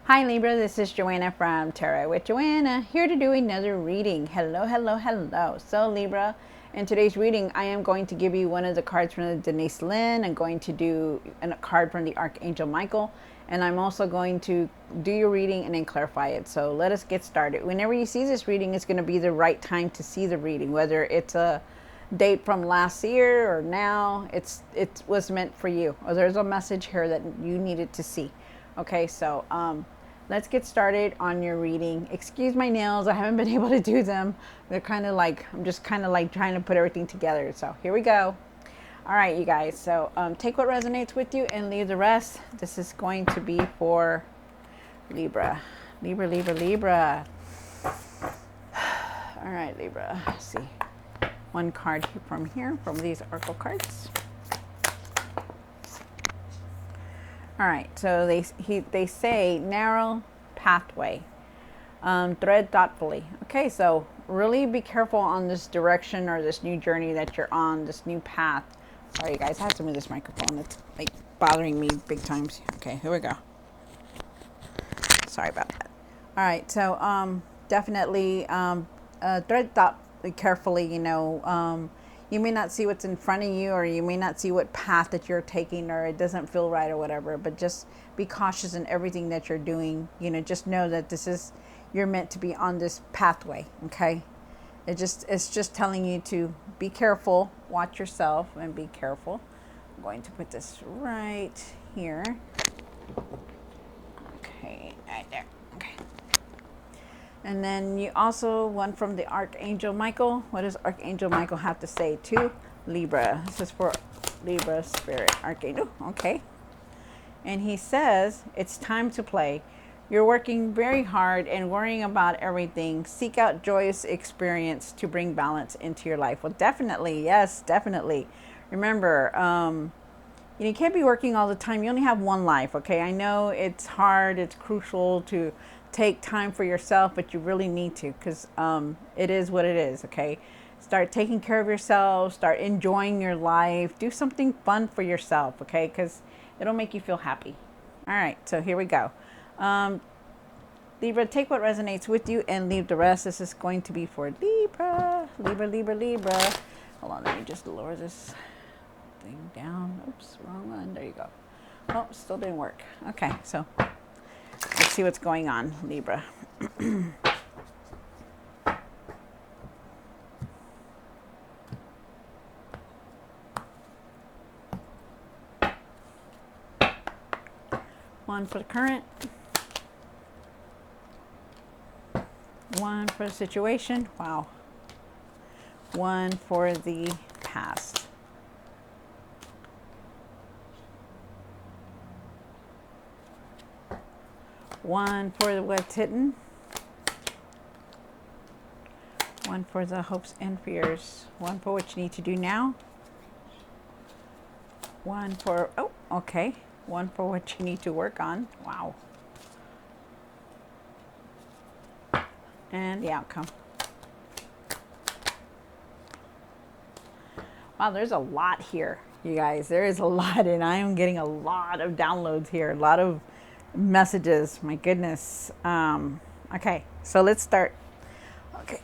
Hi Libra, this is Joanna from Tarot with Joanna, here to do another reading. Hello, hello, hello. So Libra, in today's reading, I am going to give you one of the cards from the Denise Lynn. I'm going to do a card from the Archangel Michael, and I'm also going to do your reading and then clarify it. So let us get started. Whenever you see this reading, it's going to be the right time to see the reading, whether it's a date from last year or now. It was meant for you, or there's a message here that you needed to see. Okay, so let's get started on your reading. Excuse my nails, I haven't been able to do them. They're kind of like, I'm just kind of like trying to put everything together. So here we go. All right, you guys. So take what resonates with you and leave the rest. This is going to be for Libra. Libra, Libra, Libra. All right, Libra. Let's see. One card from here, from these oracle cards. All right, so they say narrow pathway, tread thoughtfully. Okay, so really be careful on this direction or this new journey that you're on, this new path. Sorry, guys, I have to move this microphone. It's like bothering me big times. Okay, here we go. Sorry about that. All right, so definitely tread thoughtfully, carefully. You may not see what's in front of you, or you may not see what path that you're taking, or it doesn't feel right or whatever, but just be cautious in everything that you're doing. Just know that you're meant to be on this pathway. Okay. It's just telling you to be careful, watch yourself, and be careful. I'm going to put this right here. Okay, right there. Okay. And then you also, one from the Archangel Michael. What does Archangel Michael have to say to Libra? This is for Libra Spirit Archangel. Okay. And he says, it's time to play. You're working very hard and worrying about everything. Seek out joyous experience to bring balance into your life. Well, definitely. Yes, definitely. Remember, you can't be working all the time. You only have one life. Okay. I know it's hard. It's crucial to take time for yourself, but you really need to, because it is what it is. Okay, start taking care of yourself, start enjoying your life, do something fun for yourself. Okay, because it'll make you feel happy. All right, so here we go. Libra, take what resonates with you and leave the rest. This is going to be for Libra. Libra, Libra, Libra. Hold on, let me just lower this thing down. Oops, wrong one. There you go. Oh, still didn't work. Okay, so let's see what's going on, Libra. One for the current. One for the situation. Wow. One for the past. One for what's hidden. One for the hopes and fears. One for what you need to do now. One for, oh, okay. One for what you need to work on. Wow. And the outcome. Wow, there's a lot here, you guys. There is a lot, and I am getting a lot of downloads here. A lot of messages. My goodness. Okay, so let's start. Okay.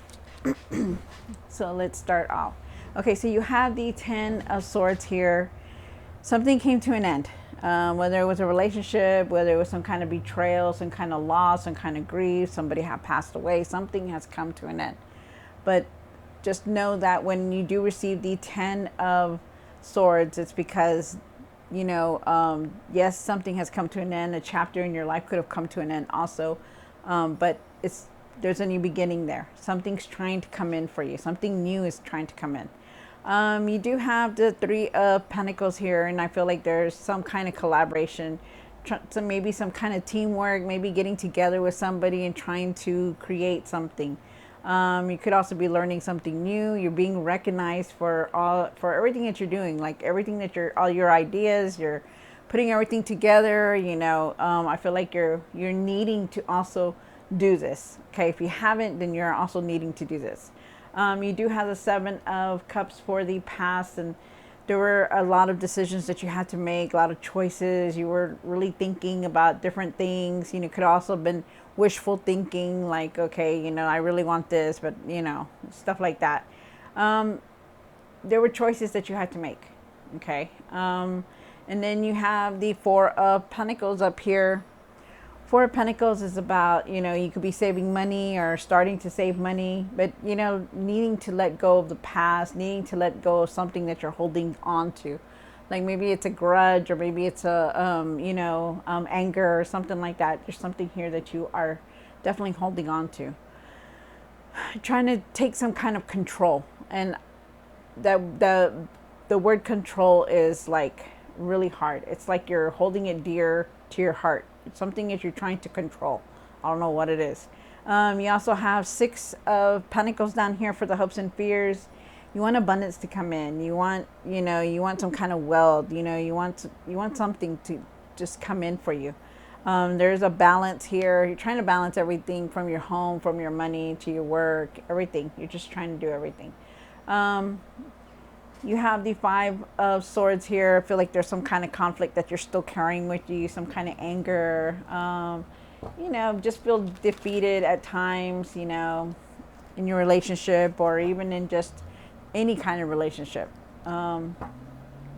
So let's start off. Okay, so you have the 10 of Swords here. Something came to an end. Whether it was a relationship, whether it was some kind of betrayal, some kind of loss, some kind of grief, somebody had passed away, something has come to an end. But just know that when you do receive the 10 of Swords, it's because, yes, something has come to an end. A chapter in your life could have come to an end also. But there's a new beginning there. Something's trying to come in for you. Something new is trying to come in. You do have the 3 of Pentacles here, and I feel like there's some kind of collaboration, so maybe some kind of teamwork, maybe getting together with somebody and trying to create something. You could also be learning something new. You're being recognized for everything that you're doing, like everything that all your ideas, you're putting everything together. I feel like you're needing to also do this. Okay, if you haven't, then you're also needing to do this. You do have the 7 of Cups for the past, and there were a lot of decisions that you had to make, a lot of choices. You were really thinking about different things. You know, could also have been wishful thinking, like, okay, you know, I really want this, but, you know, stuff like that. There were choices that you had to make. Okay. And then you have the Four of Pentacles up here. Four of Pentacles is about, you know, you could be saving money or starting to save money, but, you know, needing to let go of the past, needing to let go of something that you're holding on to. Like maybe it's a grudge, or maybe it's a, anger or something like that. There's something here that you are definitely holding on to. Trying to take some kind of control. And the word control is like really hard. It's like you're holding it dear to your heart. It's something that you're trying to control. I don't know what it is. You also have Six of Pentacles down here for the hopes and fears. You want abundance to come in. You want, you know, you want some kind of wealth. You know, you want something to just come in for you. There's a balance here. You're trying to balance everything from your home, from your money to your work, everything. You're just trying to do everything. You have the Five of Swords here. I feel like there's some kind of conflict that you're still carrying with you, some kind of anger. You know, just feel defeated at times, you know, in your relationship or even in just any kind of relationship.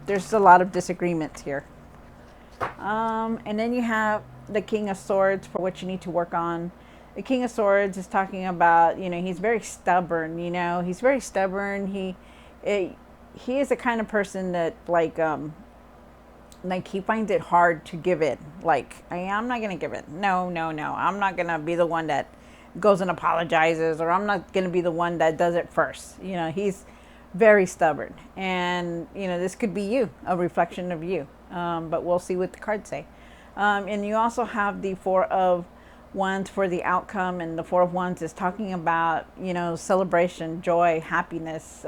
There's a lot of disagreements here. And then you have the King of Swords for what you need to work on. The King of Swords is talking about, you know, he's very stubborn, you know, he's very stubborn. He is the kind of person that like he finds it hard to give in. Like, I'm not going to give it. No. I'm not going to be the one that goes and apologizes, or I'm not going to be the one that does it first. You know, he's very stubborn. And, you know, this could be you, a reflection of you. But we'll see what the cards say. And you also have the Four of Wands for the outcome. And the Four of Wands is talking about, you know, celebration, joy, happiness.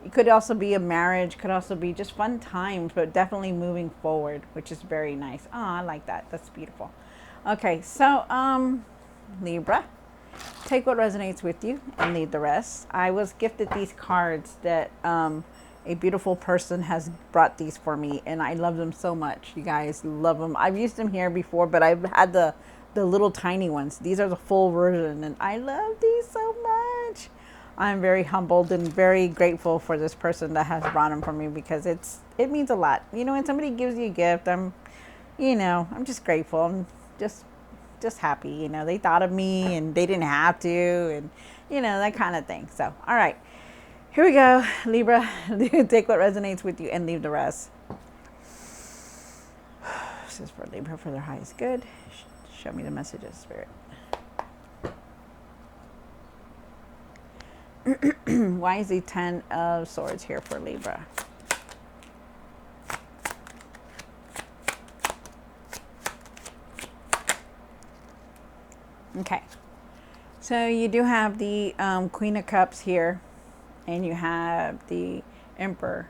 It could also be a marriage, could also be just fun times, but definitely moving forward, which is very nice. Oh, I like that. That's beautiful. Okay, so Libra, take what resonates with you and leave the rest. I was gifted these cards that a beautiful person has brought these for me, and I love them so much. You guys love them. I've used them here before, but I've had the little tiny ones. These are the full version, and I love these so much. I'm very humbled and very grateful for this person that has brought them for me, because it means a lot. You know, when somebody gives you a gift, I'm just grateful. I'm just happy. You know, they thought of me and they didn't have to, and you know, that kind of thing. So, all right, here we go, Libra. Take what resonates with you and leave the rest. This is for Libra for their highest good. Show me the messages, Spirit. Why is the Ten of Swords here for Libra? Okay, so you do have the Queen of Cups here, and you have the Emperor.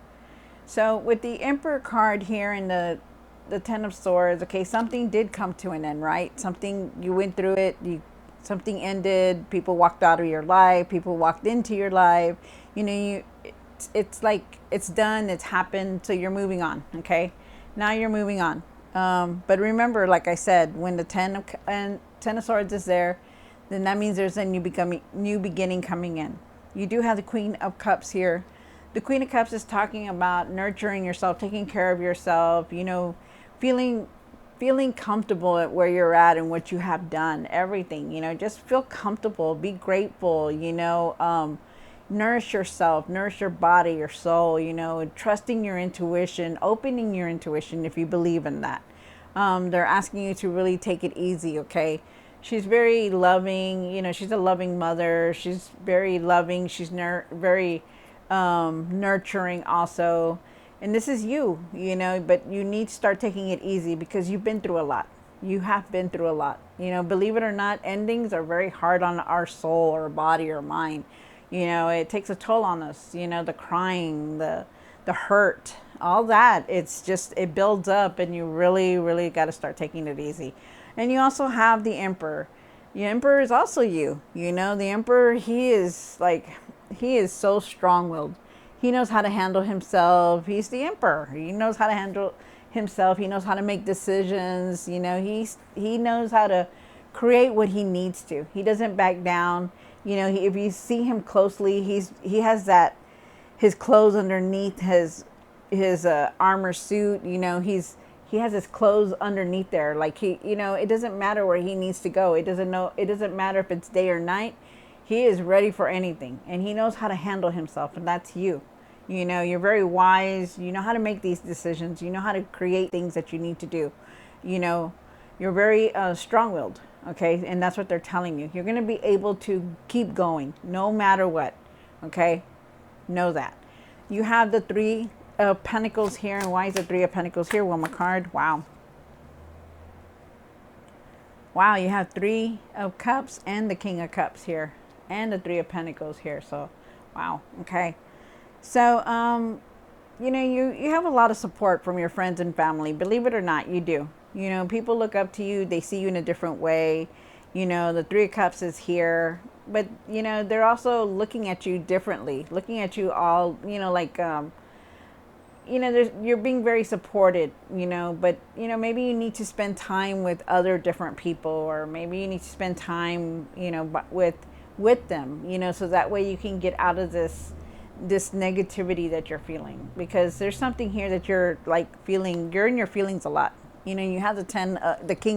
So with the Emperor card here and the Ten of Swords, okay, something did come to an end, right? Something, you went through it, something ended, people walked out of your life, people walked into your life, you know, it's like it's done, it's happened, so you're moving on. Okay, now you're moving on. But remember, like I said, when the Ten of Swords is there, then that means there's a new beginning coming in. You do have the Queen of Cups here. The Queen of Cups is talking about nurturing yourself, taking care of yourself, you know, feeling comfortable at where you're at and what you have done, everything, you know, just feel comfortable, be grateful, you know, nourish yourself, nourish your body, your soul, you know, trusting your intuition, opening your intuition if you believe in that. They're asking you to really take it easy, okay? She's very loving, you know, she's a loving mother. She's very loving. She's very nurturing also. And this is you, you know, but you need to start taking it easy because you've been through a lot. You have been through a lot. You know, believe it or not, endings are very hard on our soul or body or mind. You know, it takes a toll on us, you know, the crying, the hurt, all that. It's just, it builds up, and you really, really got to start taking it easy. And you also have the Emperor. The Emperor is also you. You know, the Emperor, he is so strong-willed. He knows how to handle himself. He's the emperor. He knows how to handle himself. He knows how to make decisions. You know, he knows how to create what he needs to. He doesn't back down. You know, if you see him closely, he has that, his clothes underneath his armor suit. You know, he has his clothes underneath there. Like you know, it doesn't matter where he needs to go. It doesn't matter if it's day or night. He is ready for anything, and he knows how to handle himself, and that's you. You know, you're very wise. You know how to make these decisions. You know how to create things that you need to do. You know, you're very strong-willed, okay? And that's what they're telling you. You're going to be able to keep going no matter what, okay? Know that. You have the Three of Pentacles here. And why is the Three of Pentacles here? One more card. Wow. Wow, you have Three of Cups and the King of Cups here. And the Three of Pentacles here. So, wow. Okay. So, you know, you have a lot of support from your friends and family. Believe it or not, you do. You know, people look up to you. They see you in a different way. You know, the Three of Cups is here. But, you know, they're also looking at you differently. Looking at you all, you know, like, you know, you're being very supported, you know. But, you know, maybe you need to spend time with other different people. Or maybe you need to spend time, you know, with them, you know, so that way you can get out of this negativity that you're feeling, because there's something here that you're like feeling. You're in your feelings a lot. You know, you have the King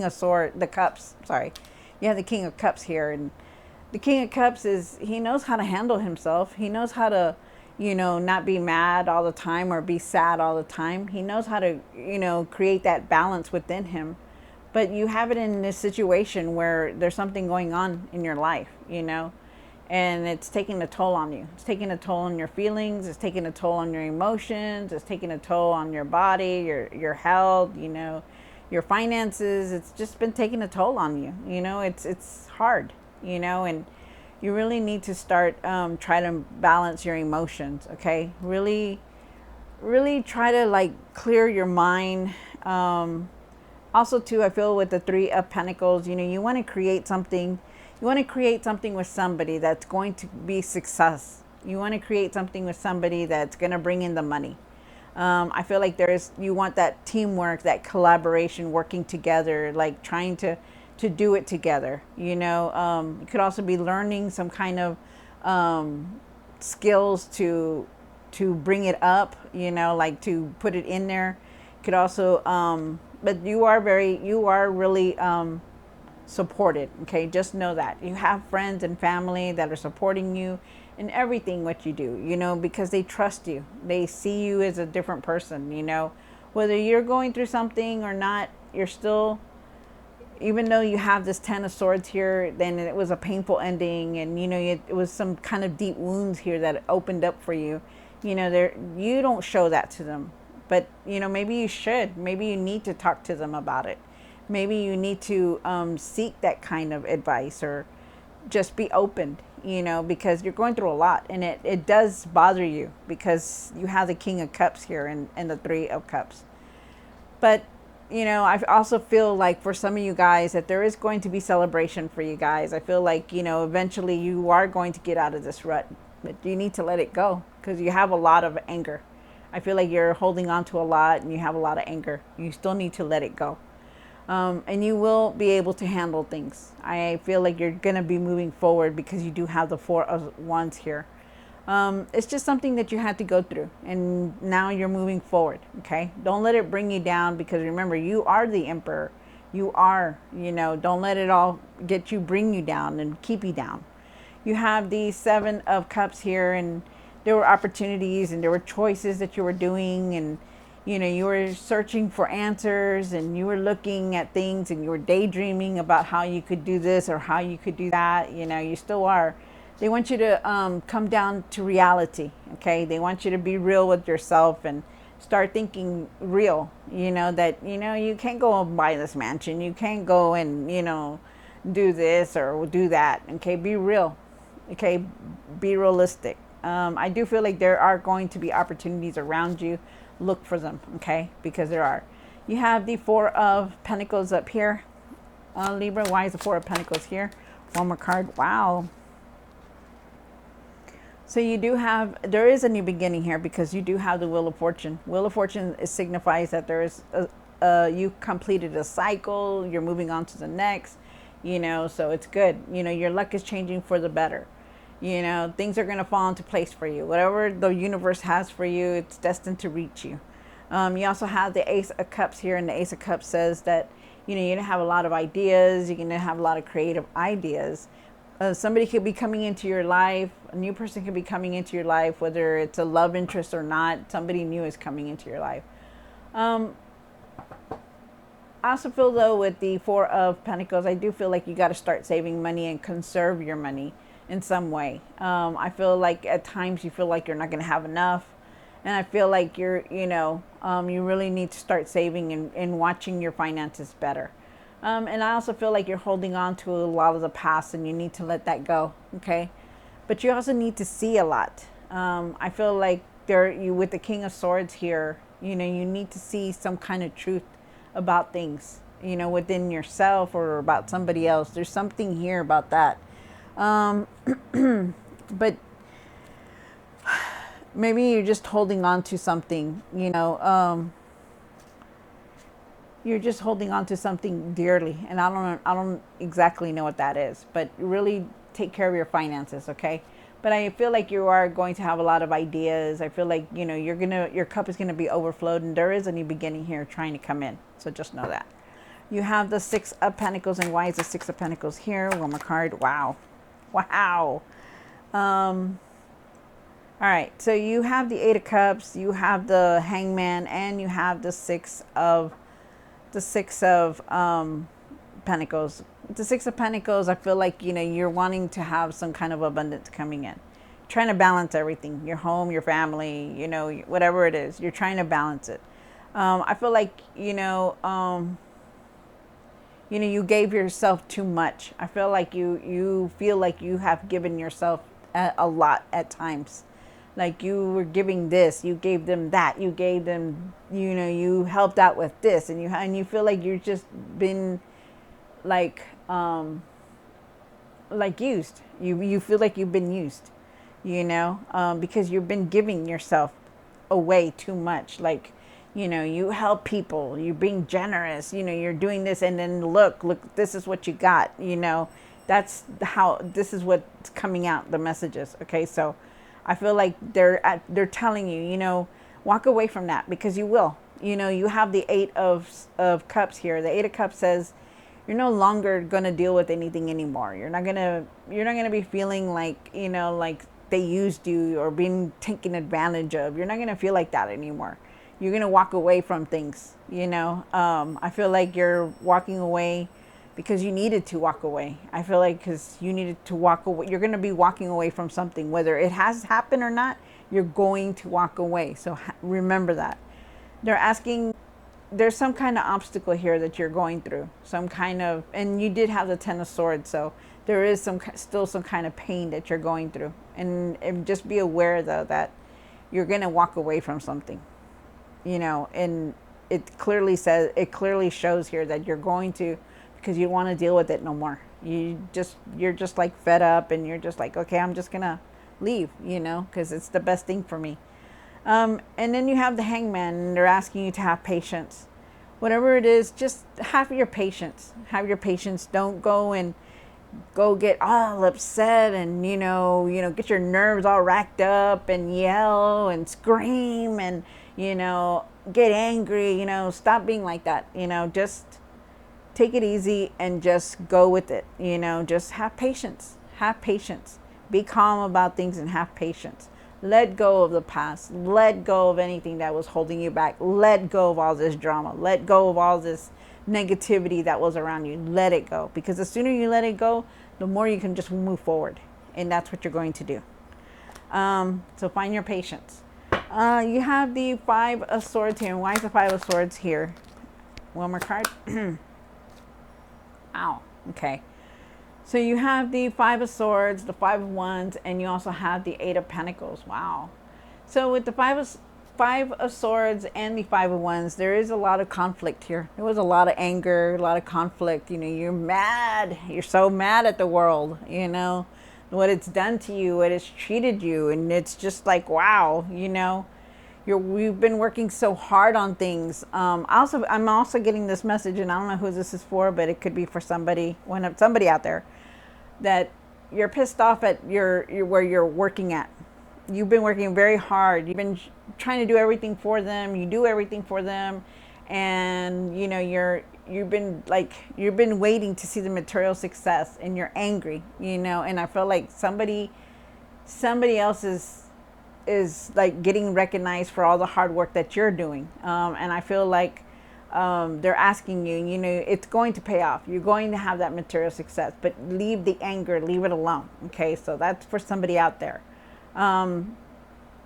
of the Cups. Sorry, you have the King of Cups here, and the King of Cups he knows how to handle himself. He knows how to, you know, not be mad all the time or be sad all the time. He knows how to, you know, create that balance within him. But you have it in this situation where there's something going on in your life, you know, and it's taking a toll on you. It's taking a toll on your feelings. It's taking a toll on your emotions. It's taking a toll on your body, your health, you know, your finances. It's just been taking a toll on you. You know, it's hard, you know, and you really need to start try to balance your emotions. Okay, really try to like clear your mind. Also, too, I feel with the Three of Pentacles, you know, you want to create something. You want to create something with somebody that's going to be success. You want to create something with somebody that's going to bring in the money. I feel like you want that teamwork, that collaboration, working together, like trying to do it together. You know, you could also be learning some kind of skills to bring it up, you know, like to put it in there. Could also, but you are really supported. Okay, just know that you have friends and family that are supporting you in everything what you do, you know, because they trust you. They see you as a different person, you know, whether you're going through something or not. You're still, even though you have this Ten of Swords here, then it was a painful ending, and you know, it was some kind of deep wounds here that opened up for you. You know, you don't show that to them, but you know, maybe you should. Maybe you need to talk to them about it. Maybe you need to seek that kind of advice, or just be open, you know, because you're going through a lot, and it does bother you because you have the King of Cups here and the Three of Cups. But, you know, I also feel like for some of you guys that there is going to be celebration for you guys. I feel like, you know, eventually you are going to get out of this rut, but you need to let it go because you have a lot of anger. I feel like you're holding on to a lot and you have a lot of anger. You still need to let it go. And you will be able to handle things. I feel like you're going to be moving forward because you do have the Four of Wands here. It's just something that you had to go through, and now you're moving forward. Okay, don't let it bring you down, because remember, you are the Emperor. You are, you know, don't let it all bring you down and keep you down. You have the Seven of Cups here, and there were opportunities and there were choices that you were doing, and you know, you were searching for answers, and you were looking at things, and you were daydreaming about how you could do this or how you could do that. You know, you still are. They want you to come down to reality, okay? They want you to be real with yourself and start thinking real, you know, that, you know, you can't go and buy this mansion. You can't go and, you know, do this or do that, okay? Be real, okay? Be realistic. I do feel like there are going to be opportunities around you. Look for them, okay? Because there are. You have the Four of Pentacles up here. Libra, why is the Four of Pentacles here? One more card. Wow. So you do have, there is a new beginning here because you do have the Wheel of Fortune. Wheel of Fortune, it signifies that there is you completed a cycle, you're moving on to the next, so it's good. Your luck is changing for the better. Things are going to fall into place for you. Whatever the universe has for you, it's destined to reach you. You also have the Ace of Cups here, and the Ace of Cups says that, you're going to have a lot of ideas, you're going to have a lot of creative ideas. Somebody could be coming into your life, a new person could be coming into your life, whether it's a love interest or not, somebody new is coming into your life. I also feel, though, with the Four of Pentacles, I do feel like you got to start saving money and conserve your money in some way. I feel like at times you feel like you're not going to have enough. And I feel like you really need to start saving and watching your finances better. And I also feel like you're holding on to a lot of the past and you need to let that go, okay? But you also need to see a lot. I feel like with the King of Swords here, you need to see some kind of truth about things, within yourself or about somebody else. There's something here about that. But maybe you're just holding on to something, you're just holding on to something dearly, and I don't exactly know what that is, but really take care of your finances, okay? But I feel like you are going to have a lot of ideas. I feel like, your cup is going to be overflowed, and there is a new beginning here trying to come in. So just know that. You have the Six of Pentacles, and why is the Six of Pentacles here? One more card. Wow. All right, so you have the Eight of Cups, you have the Hangman, and you have the Six of Pentacles. The Six of Pentacles, I feel like, you're wanting to have some kind of abundance coming in. Trying to balance everything, your home, your family, whatever it is, you're trying to balance it. I feel like, you gave yourself too much. I feel like you feel like you have given yourself a lot at times. Like you were giving this, you gave them that, you gave them, you helped out with this, and you feel like you've just been like used. You feel like you've been used, because you've been giving yourself away too much. Like, you help people, you're being generous, you're doing this, and then look, this is what you got, this is what's coming out, the messages. Okay, so I feel like they're telling you, walk away from that, because you will. You have the Eight of Cups here. The Eight of Cups says you're no longer going to deal with anything anymore. You're not going to be feeling like, like they used you or being taken advantage of. You're not going to feel like that anymore. You're going to walk away from things, I feel like you're walking away because you needed to walk away. I feel like because you needed to walk away. You're going to be walking away from something, whether it has happened or not, you're going to walk away. So remember that. They're asking, there's some kind of obstacle here that you're going through. And you did have the Ten of Swords, so there is still some kind of pain that you're going through. And just be aware, though, that you're going to walk away from something, and it clearly shows here that you're going to, because you want to deal with it no more. You're just like fed up, and you're just like, okay, I'm just gonna leave, because it's the best thing for me. And then you have the Hangman, and they're asking you to have patience. Whatever it is, just have your patience. Have your patience. Don't go get all upset and get your nerves all racked up and yell and scream and get angry. Stop being like that. Just take it easy and just go with it. Just have patience. Be calm about things and have patience. Let go of the past. Let go of anything that was holding you back. Let go of all this drama. Let go of all this negativity that was around you. Let it go, because the sooner you let it go, the more you can just move forward, and that's what you're going to do. So find your patience. You have the Five of Swords here. And why is the Five of Swords here? One more card. Ow. Okay. So you have the Five of Swords, the Five of Wands, and you also have the Eight of Pentacles. Wow. So with the Five of Swords and the Five of Wands, there is a lot of conflict here. There was a lot of anger, a lot of conflict. You're mad. You're so mad at the world. what it's done to you, what it's treated you. And it's just like, wow, we've been working so hard on things. I'm also getting this message, and I don't know who this is for, but it could be for somebody out there, that you're pissed off at your where you're working at. You've been working very hard. You've been trying to do everything for them. You do everything for them, and you've been waiting to see the material success, and you're angry. And I feel like somebody else is like getting recognized for all the hard work that you're doing. And I feel like they're asking you, it's going to pay off. You're going to have that material success, but leave the anger, leave it alone. Okay, so that's for somebody out there.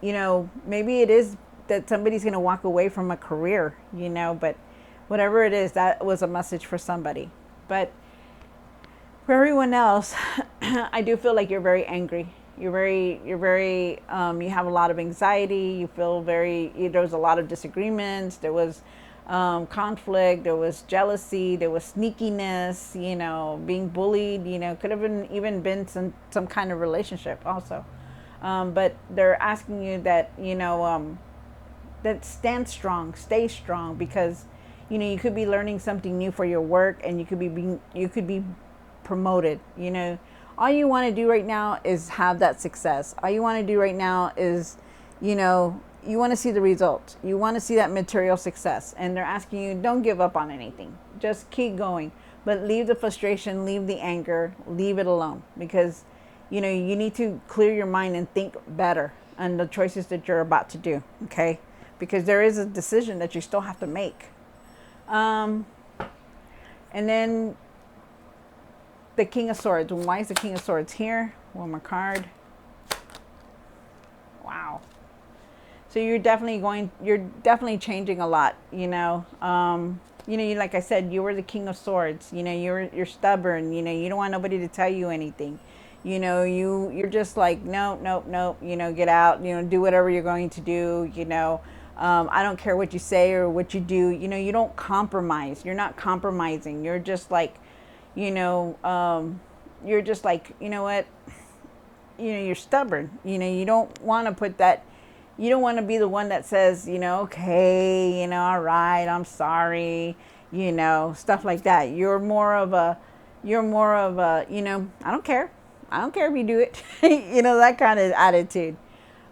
Maybe it is that somebody's going to walk away from a career, but whatever it is, that was a message for somebody. But for everyone else, I do feel like you're very angry. You're very, you have a lot of anxiety. You feel there was a lot of disagreements. There was conflict. There was jealousy. There was sneakiness, being bullied, could have even been some kind of relationship also. But they're asking you that, that stand strong, stay strong, because, you could be learning something new for your work, and you could be promoted. All you want to do right now is have that success. All you want to do right now is, you want to see the results. You want to see that material success. And they're asking you, don't give up on anything. Just keep going. But leave the frustration, leave the anger, leave it alone. Because, you need to clear your mind and think better on the choices that you're about to do. Okay? Because there is a decision that you still have to make. And then the King of Swords. Why is the King of Swords here? One more card. Wow. So you're definitely changing a lot, like I said, you were the King of Swords. You're stubborn. You don't want nobody to tell you anything. You're just like, nope, get out, do whatever you're going to do. I don't care what you say or what you do. You don't compromise. You're not compromising. You're just like, you're just like, what, you're stubborn. You don't want to put that. You don't want to be the one that says, okay, all right, I'm sorry, stuff like that. You're more of a, I don't care. I don't care if you do it, that kind of attitude.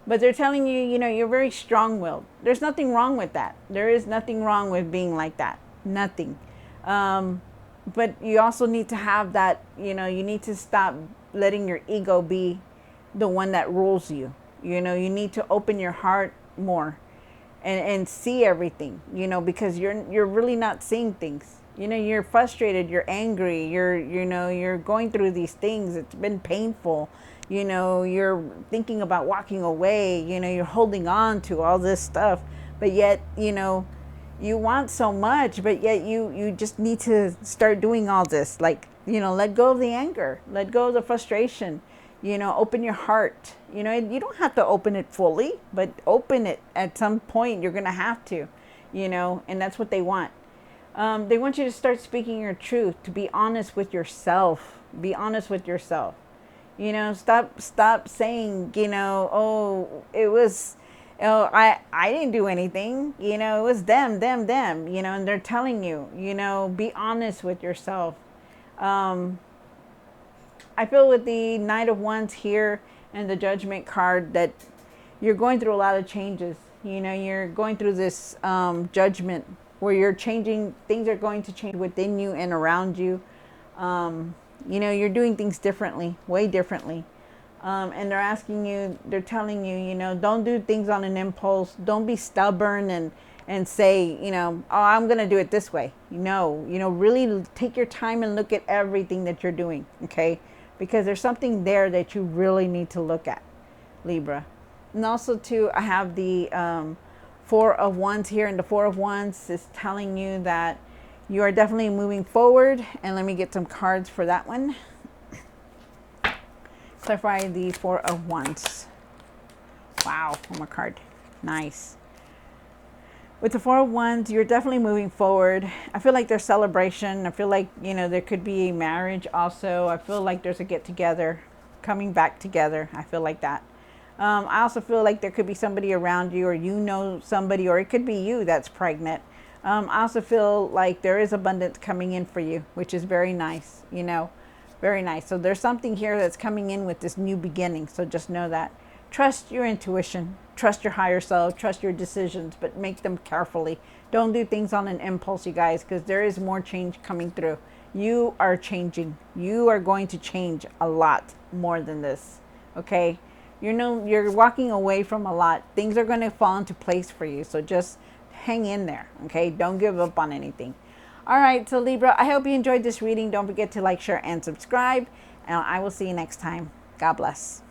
But they're telling you, you're very strong-willed. There's nothing wrong with that. There is nothing wrong with being like that. Nothing. But you also need to have that, you need to stop letting your ego be the one that rules you. You need to open your heart more and see everything, because you're really not seeing things. You're frustrated, you're angry, you're going through these things. It's been painful. You're thinking about walking away, you're holding on to all this stuff, but yet, you want so much, but yet you just need to start doing all this. Like, let go of the anger, let go of the frustration, open your heart. You don't have to open it fully, but open it at some point. You're going to have to, and that's what they want. They want you to start speaking your truth, to be honest with yourself. Be honest with yourself. Stop saying, oh, it was, I didn't do anything. It was them, and they're telling you, be honest with yourself. I feel with the Knight of Wands here and the Judgment card that you're going through a lot of changes. You're going through this judgment where you're changing. Things are going to change within you and around you. You're doing things differently, way differently. And they're asking you, they're telling you, don't do things on an impulse. Don't be stubborn and say, oh, I'm going to do it this way. Really take your time and look at everything that you're doing, okay? Because there's something there that you really need to look at, Libra. And also, too, I have the Four of Wands here, and the Four of Wands is telling you that you are definitely moving forward. And let me get some cards for that one. Clarify the Four of Wands. Wow, one more card. Nice. With the Four of Wands, you're definitely moving forward. I feel like there's celebration. I feel like, there could be a marriage also. I feel like there's a get-together. coming back together. I feel like that. I also feel like there could be somebody around you, or you know somebody, or it could be you that's pregnant. I also feel like there is abundance coming in for you, which is very nice, you know, very nice. So there's something here that's coming in with this new beginning. So just know that. Trust your intuition, trust your higher self, trust your decisions, but make them carefully. Don't do things on an impulse, you guys, because there is more change coming through. You are changing. You are going to change a lot more than this. Okay? You're walking away from a lot. Things are going to fall into place for you. So just hang in there. Okay? Don't give up on anything. All right, so Libra, I hope you enjoyed this reading. Don't forget to like, share, and subscribe. And I will see you next time. God bless.